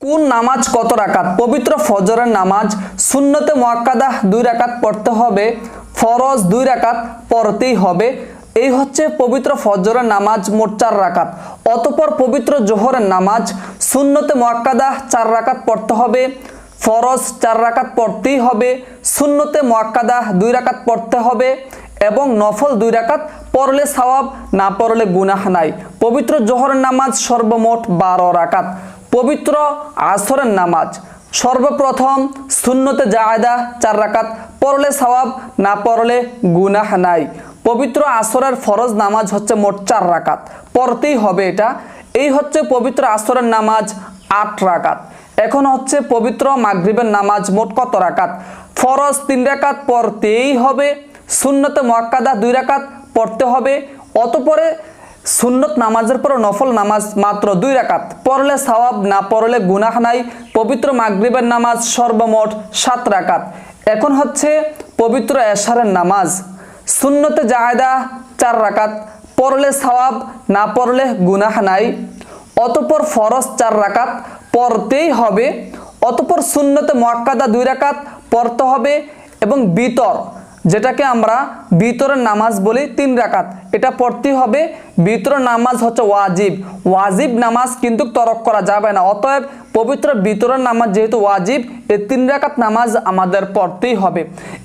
কোন নামাজ কত রাকাত? পবিত্র ফজরের নামাজ সুন্নতে মুআক্কাদা 2 রাকাত পড়তে হবে, ফরজ 2 রাকাত পড়তেই হবে। এই হচ্ছে পবিত্র ফজরের নামাজ, মোট 4 রাকাত। অতঃপর পবিত্র জোহরের নামাজ সুন্নতে মুআক্কাদা 4 রাকাত পড়তে হবে, ফরজ 4 রাকাত পড়তেই হবে, সুন্নতে মুআক্কাদা 2 রাকাত পড়তে হবে এবং নফল 2 রাকাত পড়লে সওয়াব, না পড়লে গুনাহ নাই। পবিত্র জোহরের নামাজ সর্বমোট 12 রাকাত। পবিত্র আসরের নামাজ সর্বপ্রথম সুন্নতে জায়েদা 4 রাকাত পড়লে সওয়াব, না পড়লে গুনাহ নাই। পবিত্র আসরের ফরজ নামাজ হচ্ছে মোট 4 রাকাত, পড়তেই হবে এটা। এই হচ্ছে পবিত্র আসরের নামাজ 8 রাকাত। এখন হচ্ছে পবিত্র মাগরিবের নামাজ মোট কত রাকাত? ফরজ 3 রাকাত পড়তেই হবে, সুন্নতে মুআক্কাদা 2 রাকাত পড়তে হবে। অতঃপরে সুন্নত নামাজের পর নফল নামাজ মাত্র 2 রাকাত পড়লে সওয়াব, না পড়লে গুনাহ নাই। পবিত্র মাগরিবের নামাজ সর্বমোট 7 রাকাত। এখন হচ্ছে পবিত্র এশারের নামাজ সুন্নতে জায়েদা 4 রাকাত পড়লে সওয়াব, না পড়লে গুনাহ নাই। অতঃপর ফরজ 4 রাকাত পড়তেই হবে। অতঃপর সুন্নতে মুআক্কাদা 2 রাকাত পড়তে হবে এবং বিতর, যেটাকে আমরা বিতরের নামাজ বলি, 3 রাকাত এটা পড়তেই হবে। বিতরের নামাজ হচ্ছে ওয়াজিব, ওয়াজিব নামাজ কিন্তু তরক করা যাবে না। অতএব পবিত্র বিতরের নামাজ যেহেতু ওয়াজিব, এই 3 রাকাত নামাজ আমাদের পড়তেই হবে।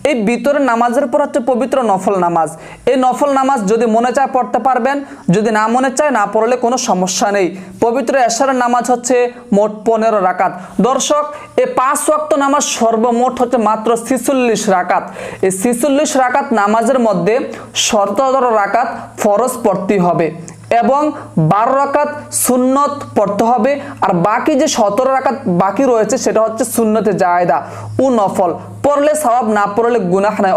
এই বিতরের নামাজের পর হচ্ছে পবিত্র নফল নামাজ। এই নফল নামাজ যদি মনে চায় পড়তে পারবেন, যদি না মনে চায় না পড়লে কোনো সমস্যা নেই। পবিত্র এশারের নামাজ হচ্ছে মোট 15 রাকাত। দর্শক, এই 5 ওয়াক্ত নামাজ সর্বমোট হচ্ছে মাত্র 46 রাকাত। এই 46 রাকাত নামাজের মধ্যে 17 রাকাত ফরজ পড়তেই হবে এবং 12 রাকাত সুন্নত পড়তে হবে। আর বাকি যে 17 রাকাত বাকি রয়েছে সেটা হচ্ছে সুন্নতে জায়েদা ও নফল, পড়লে সওয়াব, না পড়লে গুনাহ নাই।